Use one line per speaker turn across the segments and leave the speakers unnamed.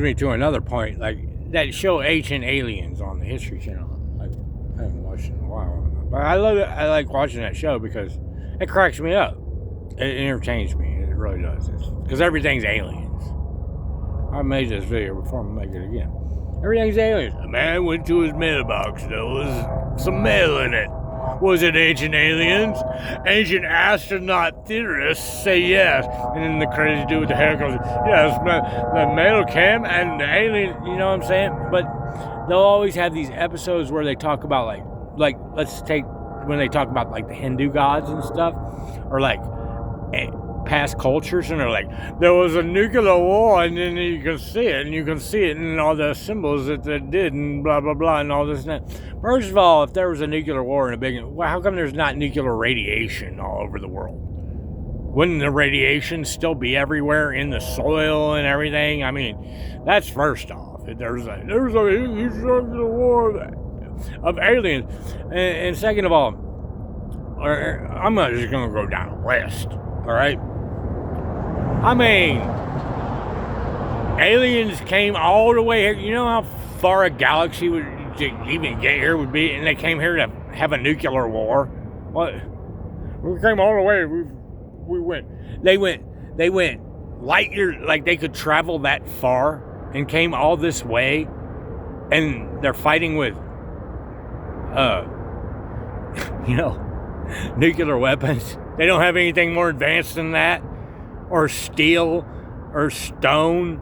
me to another point, like that show Ancient Aliens on the History Channel. Like, I haven't watched it in a while, but I love it. I like watching that show because it cracks me up. It entertains me. It really does. Because everything's aliens. I made this video before I'm gonna make it again. Everything's aliens. A man went to his mailbox. There was some mail in it. Was it ancient aliens? Ancient astronaut theorists say yes. And then the crazy dude with the hair goes, yes, the mail came and the alien, you know what I'm saying? But they'll always have these episodes where they talk about like let's take when they talk about like the Hindu gods and stuff, or like past cultures, and they're like, there was a nuclear war, and then you can see it, and all the symbols that they did, and blah blah blah, and all this and that. First of all, if there was a nuclear war in a big, well, how come there's not nuclear radiation all over the world? Wouldn't the radiation still be everywhere in the soil and everything? I mean, that's first off. There's a huge nuclear war of aliens, and second of all, I'm not just gonna go down a list. All right. I mean, aliens came all the way here. You know how far a galaxy would to even get here would be, and they came here to have a nuclear war. What? We came all the way. We went. They went light years. Like they could travel that far and came all this way, and they're fighting with, nuclear weapons. They don't have anything more advanced than that, or steel, or stone.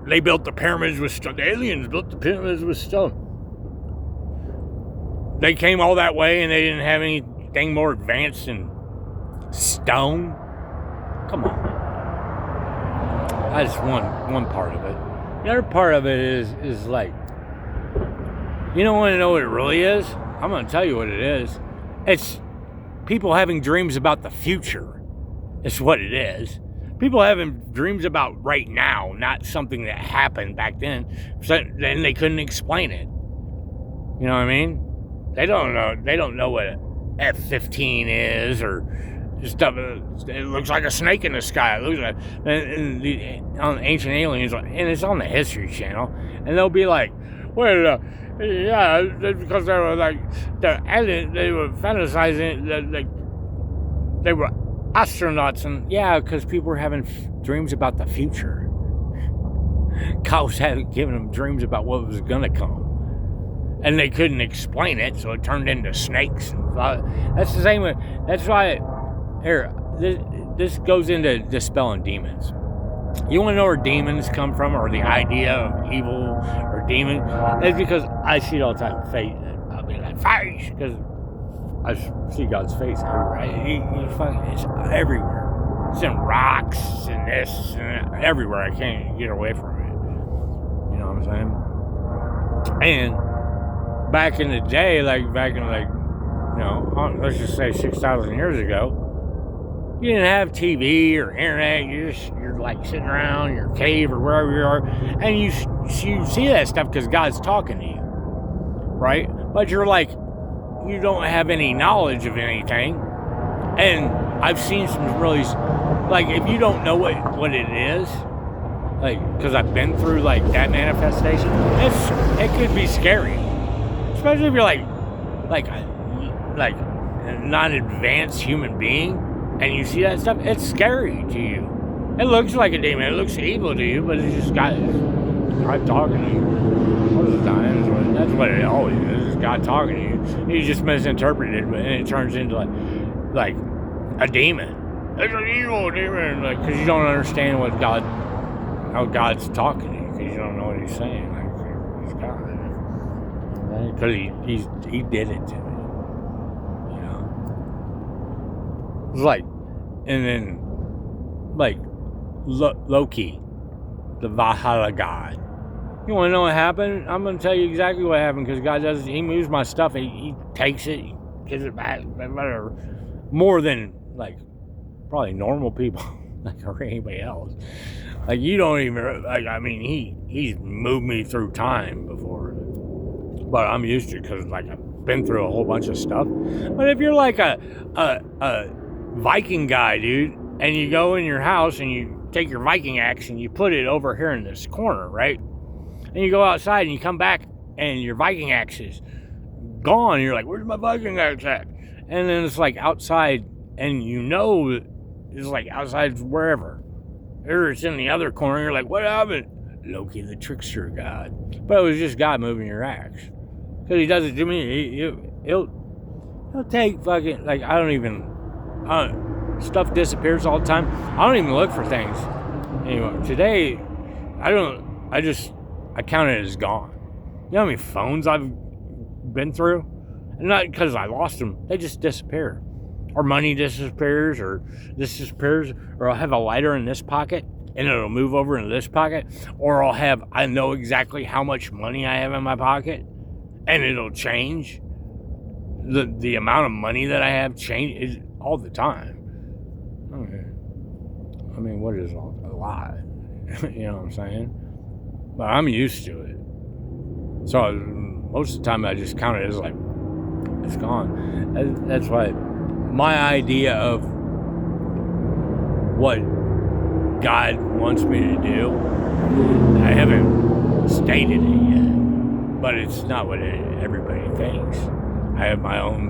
They built the pyramids with stone. The aliens built the pyramids with stone. They came all that way and they didn't have anything more advanced than stone. Come on. That's one part of it. The other part of it is like, you don't want to know what it really is? I'm going to tell you what it is. It's people having dreams about the future. It's what it is. People having dreams about right now, not something that happened back then. So then they couldn't explain it. You know what I mean? They don't know what an F-15 is or stuff. It looks like a snake in the sky. It looks like on Ancient Aliens, and it's on the History Channel, and they'll be like, well, yeah, because they were like the aliens. They were fantasizing. They were astronauts, and yeah, because people were having dreams about the future. God was giving them dreams about what was gonna come. And they couldn't explain it, so it turned into snakes. That's the same. That's why. Here, this goes into dispelling demons. You want to know where demons come from, or the idea of evil or demon? It's because I see it all the time. I'll be like, face, because I see God's face everywhere. It's everywhere. It's in rocks and this and everywhere. I can't get away from it. You know what I'm saying? And back in the day, let's just say 6,000 years ago, you didn't have TV or internet. You're like sitting around in your cave or wherever you are, and you see that stuff because God's talking to you, right? But you're like, you don't have any knowledge of anything. And I've seen some really, like, if you don't know what it is, like, because I've been through like that manifestation, it could be scary. Especially if you're like a non-advanced human being and you see that stuff, it's scary to you. It looks like a demon, it looks evil to you, but it's just God talking to you. Most of the time, that's what it always is. It's God talking to you. You just misinterpret it, and it turns into like a demon. It's an evil demon, like, because you don't understand how God's talking to you, because you don't know what He's saying. Like, He's God. Because he did it to me, you know. It's like, and then like Loki, the Valhalla god. You want to know what happened? I'm going to tell you exactly what happened, because God does. He moves my stuff. He takes it, he gives it back, whatever. More than like probably normal people, like, or anybody else. Like, you don't even like. I mean, he's moved me through time before. But I'm used to it because, like, I've been through a whole bunch of stuff. But if you're like a Viking guy, dude, and you go in your house and you take your Viking axe and you put it over here in this corner, right? And you go outside and you come back and your Viking axe is gone. And you're like, where's my Viking axe at? And then it's like outside, and you know it's like outside wherever. Or it's in the other corner. You're like, what happened? Loki the trickster god. But it was just God moving your axe. Because he does it to me. He'll take fucking, like, stuff disappears all the time. I don't even look for things anymore. Today, I count it as gone. You know how many phones I've been through? And not because I lost them. They just disappear. Or money disappears, or this disappears, or I'll have a lighter in this pocket and it'll move over into this pocket, or I know exactly how much money I have in my pocket and it'll change. The amount of money that I have change all the time. Okay. I mean, what is a lot? You know what I'm saying? But I'm used to it. So most of the time I just count it as like, it's gone. That's why my idea of what God wants me to do, I haven't stated it yet, but it's not what everybody thinks. I have my own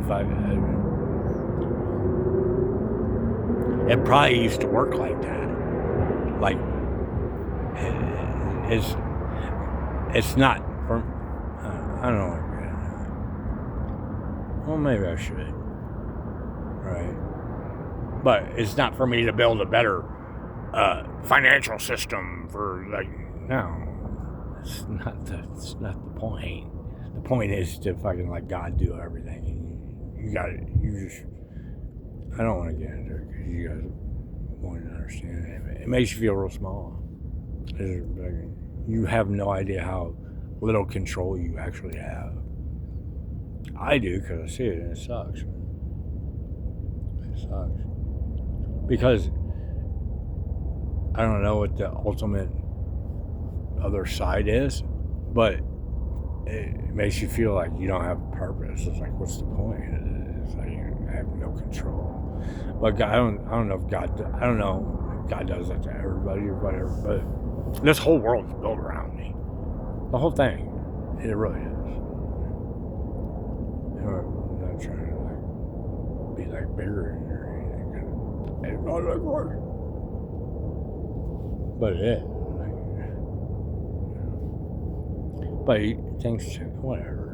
it probably used to work like that. Like, it's not for, I don't know. Well, maybe I should. Right. But it's not for me to build a better financial system for, like, no. It's not the point. The point is to fucking let God do everything. You got it. I don't want to get into it because you guys won't understand it. It makes you feel real small. You have no idea how little control you actually have. I do, because I see it and it sucks. It sucks. Because I don't know what the ultimate other side is, but it makes you feel like you don't have a purpose. It's like, what's the point? It's like, I have no control. But God, I don't know if God does that to everybody or whatever, but this whole world is built around me. The whole thing. It really is. I'm not trying to be like bigger or anything. It's not like what. But it is. But things change, whatever.